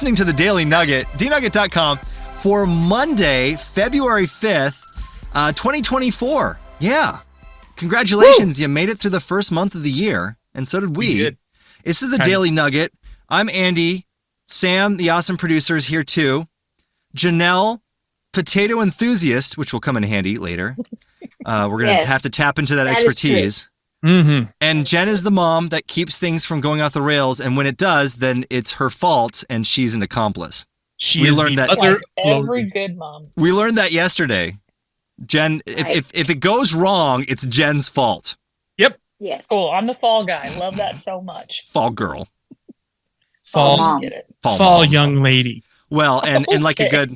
listening to the Daily Nugget, dnugget.com, for Monday, February 5th, 2024. Yeah. Congratulations. Woo! You made it through the first month of the year, and so did we. Did. This is the Daily Nugget. I'm Andy. Sam, the awesome producer, is here too. Janelle, potato enthusiast, which will come in handy later. We're going to have to tap into that expertise. Mm-hmm. And Jen is the mom that keeps things from going off the rails, and when it does, then it's her fault, and she's an accomplice. We learned that like every good mom. We learned that yesterday. Jen, if it goes wrong, it's Jen's fault. Yep. Yes. Cool. I'm the fall guy. Love that so much. Fall girl. Fall mom. Fall young lady. Well, and like a good,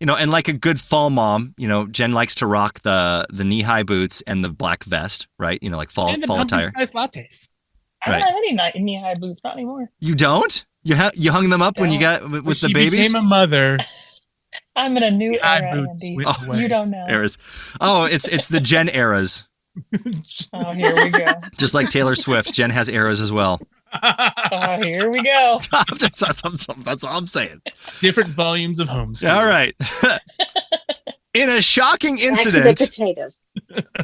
and like a good fall mom, Jen likes to rock the knee-high boots and the black vest, right? Like fall attire. Nice lattes. I don't have any knee-high boots, not anymore. You don't? You hung them up when you got with the babies? She became a mother. I'm in a new era, boots Andy. away. You don't know. Eras. Oh, it's the Jen eras. Oh, here we go. Just like Taylor Swift, Jen has eras as well. Oh, here we go. That's all I'm saying. Different volumes of homeschool. All right. In a shocking incident. Back to the potatoes.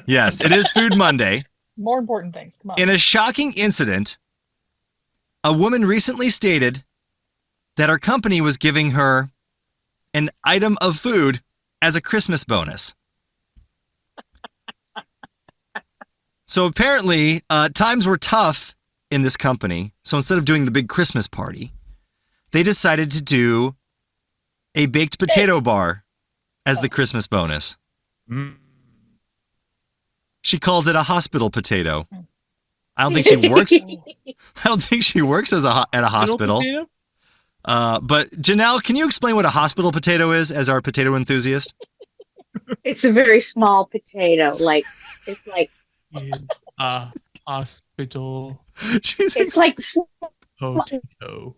Yes, it is Food Monday. More important things. Come on. In a shocking incident, a woman recently stated that her company was giving her an item of food as a Christmas bonus. So apparently, times were tough in this company. So instead of doing the big Christmas party, they decided to do a baked potato bar as the Christmas bonus. Mm. She calls it a hospital potato. I don't think she works. I don't think she works at a hospital. But Janelle, can you explain what a hospital potato is as our potato enthusiast? It's a very small potato. It's like a hospital it's like potato.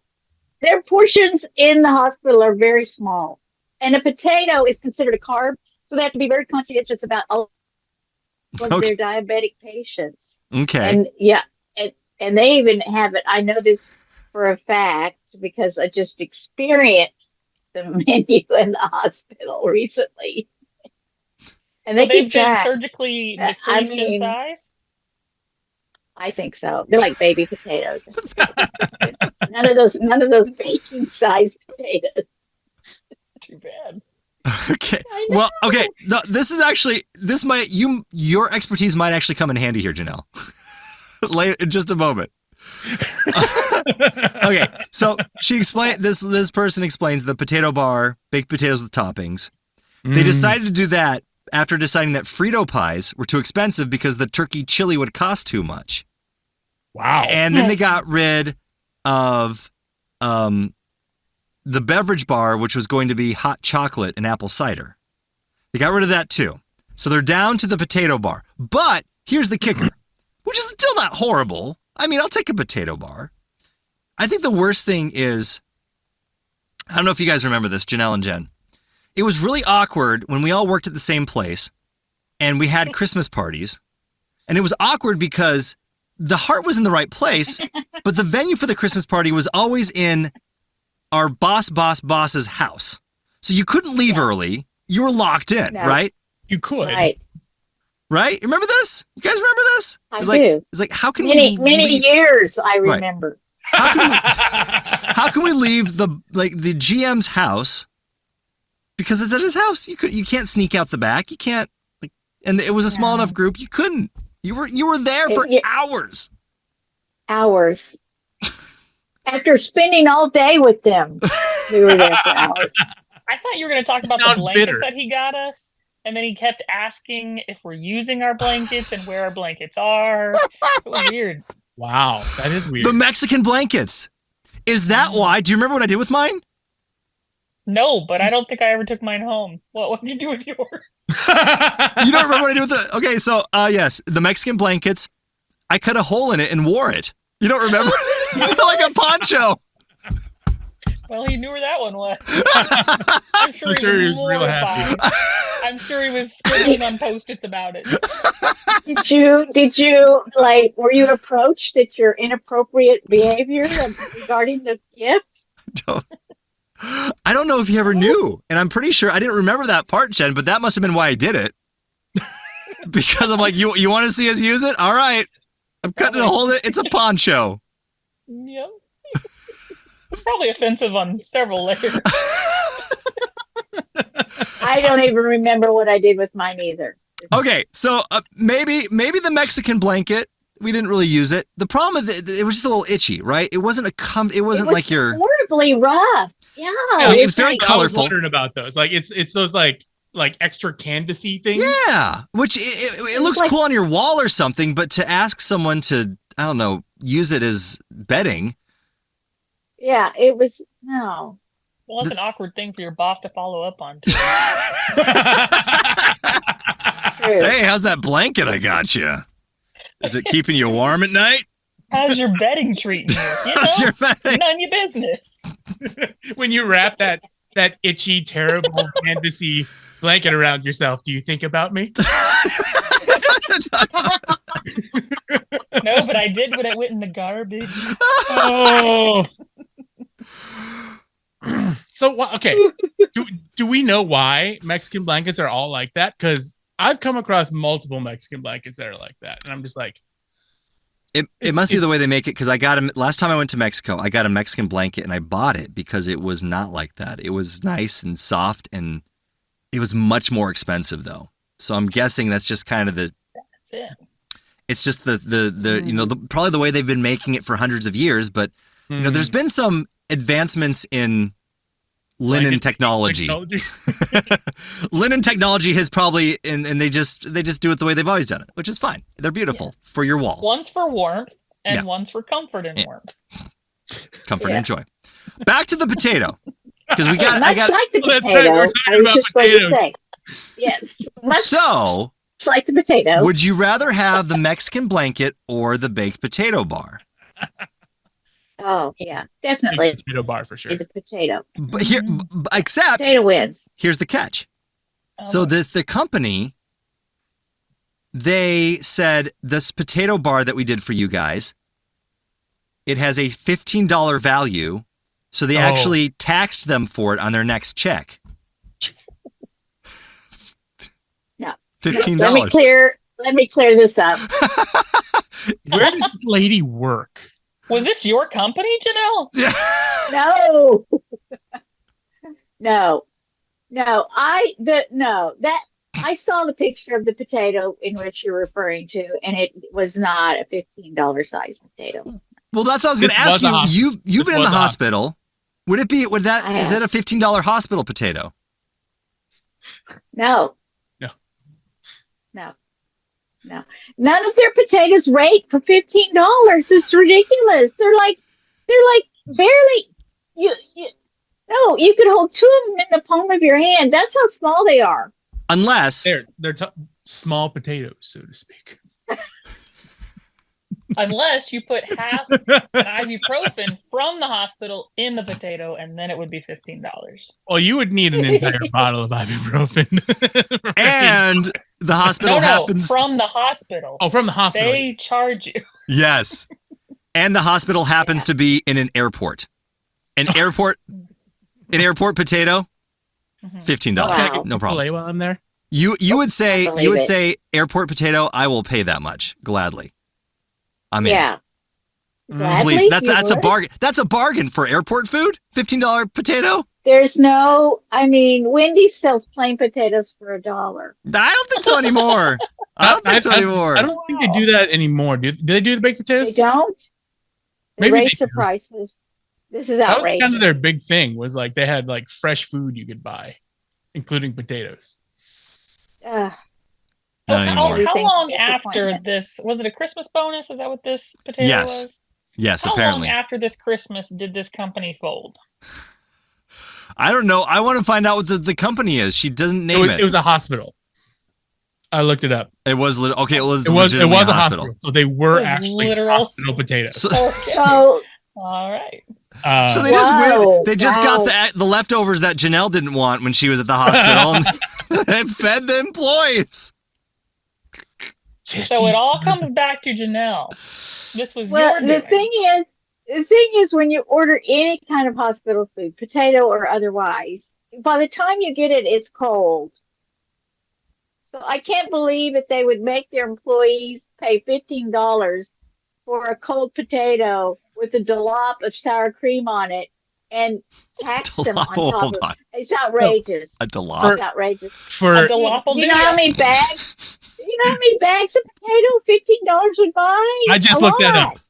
Their portions in the hospital are very small, and a potato is considered a carb, so they have to be very conscientious about all of their diabetic patients. Okay. And they even have it. I know this for a fact because I just experienced the menu in the hospital recently. And they've been surgically decreased in size? I think so. They're like baby potatoes. none of those baking sized potatoes. Too bad. Okay. Well, okay. No, your expertise might actually come in handy here, Janelle. Later, in just a moment. Okay. So she explained this person explains the potato bar, baked potatoes with toppings. They decided to do that after deciding that Frito pies were too expensive because the turkey chili would cost too much. Wow. And then they got rid of the beverage bar, which was going to be hot chocolate and apple cider. They got rid of that too. So they're down to the potato bar. But here's the kicker, which is still not horrible. I mean, I'll take a potato bar. I think the worst thing is, I don't know if you guys remember this, Janelle and Jen. It was really awkward when we all worked at the same place and we had Christmas parties. And it was awkward because the heart was in the right place, but the venue for the Christmas party was always in our boss's house. So you couldn't leave early. You were locked in, right? You could. Right? Remember this? You guys remember this? I do. It's like, how can many years I remember. Right. How can we leave the GM's house? Because it's at his house. You can't sneak out the back. You can't and it was a small enough group. You couldn't. You were there for hours. Hours. After spending all day with them, we were there for hours. I thought you were going to talk about the blankets that he got us. And then he kept asking if we're using our blankets and where our blankets are. It was weird. Wow, that is weird. The Mexican blankets. Is that why? Do you remember what I did with mine? No, but I don't think I ever took mine home. What did you do with yours? You don't remember what I did with it? Okay, so yes, the Mexican blankets. I cut a hole in it and wore it. You don't remember? Like a poncho. Well, he knew where that one was. I'm sure he was real happy. I'm sure he was scribbling on Post-its about it. Did you were you approached at your inappropriate behavior regarding the gift? don't know if you ever knew. And I'm pretty sure I didn't remember that part, Jen, but that must have been why I did it. Because I'm like, you want to see us use it? All right. I'm cutting a hole in it. It's a poncho. Yep. It's probably offensive on several layers. I don't even remember what I did with mine either. Okay, so maybe the Mexican blanket, we didn't really use it. The problem with it was just a little itchy, right? It wasn't it wasn't like your horribly rough. Yeah, it was very colorful. I was wondering about those. Like it's those like extra canvasy things. Yeah, which it looks like, cool on your wall or something, but to ask someone to, I don't know, use it as bedding. Yeah, it was no. Well, that's an awkward thing for your boss to follow up on. Too. Hey, how's that blanket I got you? Is it keeping you warm at night? How's your bedding treating you? How's your bedding? None of your business. When you wrap that itchy, terrible, canvasy blanket around yourself, do you think about me? No, but I did when it went in the garbage. Oh. So, okay. Do we know why Mexican blankets are all like that? Because I've come across multiple Mexican blankets that are like that. And I'm just like... It must be the way they make it, because I got last time I went to Mexico, I got a Mexican blanket and I bought it because it was not like that. It was nice and soft, and it was much more expensive though. So I'm guessing that's just kind of That's it. it's just the probably the way they've been making it for hundreds of years, but there's been some advancements in linen technology. Linen technology has probably and they just do it the way they've always done it, which is fine. They're beautiful for your wall. One's for warmth and one's for comfort and warmth. Comfort and joy. Back to the potato. Because we got like the potato. That's right, we're talking I was about just going to potatoes. say. Yes. So like the potato. Would you rather have the Mexican blanket or the baked potato bar? Oh, yeah, definitely. Potato bar for sure. The potato. But here, except Potato wins. Here's the catch. So the company, they said this potato bar that we did for you guys, it has a $15 value. So they actually taxed them for it on their next check. No. $15. Let me clear this up. Where does this lady work? Was this your company, Janelle? Yeah. No. I saw the picture of the potato in which you're referring to, and it was not a $15 size potato. Well, that's what I was going to ask you. You've been in the hospital. Is that a $15 hospital potato? No. None of their potatoes rate for $15. It's ridiculous. They're like barely you could hold two of them in the palm of your hand. That's how small they are. Unless they're small potatoes, so to speak. Unless you put half an ibuprofen from the hospital in the potato, and then it would be $15. Well, you would need an entire bottle of ibuprofen. And the hospital happens from the hospital. Oh, from the hospital. They charge you. Yes. And the hospital happens to be in an airport. An airport potato, $15. Wow. No problem. While I'm there. You would say airport potato, I will pay that much gladly. I mean, yeah. Gladly, please, that's a bargain. That's a bargain for airport food. $15 potato. There's Wendy's sells plain potatoes for $1. I don't think so anymore. I don't think they do that anymore. Do they do the baked potatoes? They don't. They Maybe raise the prices. This is outrageous. That was kind of their big thing. Was like they had like fresh food you could buy, including potatoes. How long after this was it a Christmas bonus? Is that what this potato was? Yes, How apparently. long after this Christmas did this company fold? I don't know. I want to find out what the company is. She doesn't name it. It was a hospital. I looked it up. It was it was a hospital. So they were actually hospital potatoes. So all right. So they just got the leftovers that Janelle didn't want when she was at the hospital. And they fed the employees. So it all comes back to Janelle. This was your doing. The thing is, The thing is, when you order any kind of hospital food, potato or otherwise, by the time you get it, it's cold. So I can't believe that they would make their employees pay $15 for a cold potato with a dollop of sour cream on it and tax them on top of it. It's outrageous. A dollop? It's outrageous. A dollop will You do know how that. many bags? You know how many bags of potato $15 would buy? I just A looked that lot. up.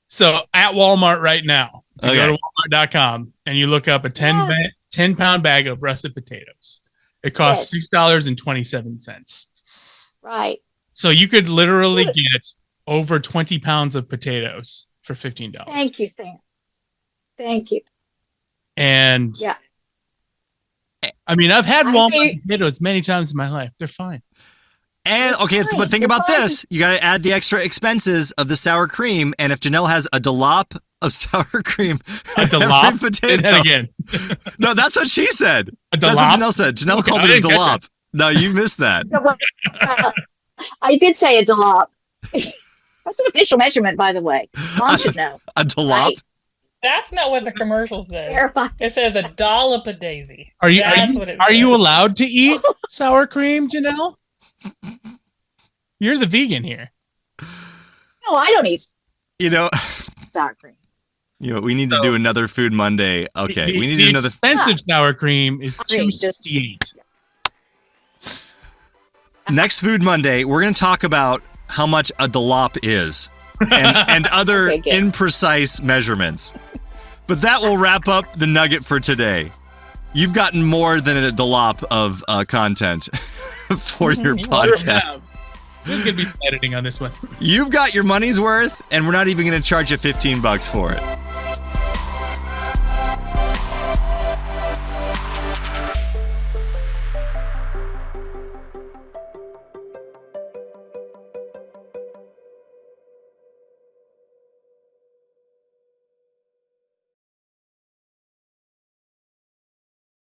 So at Walmart right now, you Okay. go to walmart.com and you look up a 10-pound bag of russet potatoes. It costs $6.27. Right. So you could literally get over 20 pounds of potatoes for $15. Thank you, Sam. Thank you. And Yeah. I mean, I've had I Walmart think- potatoes many times in my life. They're fine. And okay, fine. but think They're about fine. this. You got to add the extra expenses of the sour cream. And if Janelle has a dollop of sour cream, A every dollop? Say potato. that again. No, that's what she said. A That's what dollop? Janelle said. Janelle Okay, called I it a didn't catch dollop. No, you missed that. I did say a dollop. That's an official measurement, by the way. Mom should know. A dollop? Right? That's not what the commercial says. Verify. It says a dollop of daisy. Are you That's what it are you says. allowed to eat sour cream, Janelle? You're the vegan here. No, I don't eat You know, sour cream. we need to do another Food Monday. Okay, The, we need to the do another. expensive sour cream is Cream, just- $2.68. Next Food Monday, we're going to talk about how much a dollop is and other Okay, good. imprecise measurements. But that will wrap up the nugget for today. You've gotten more than a dollop of content for your podcast. There's gonna be some editing on this one. You've got your money's worth, and we're not even going to charge you $15 for it.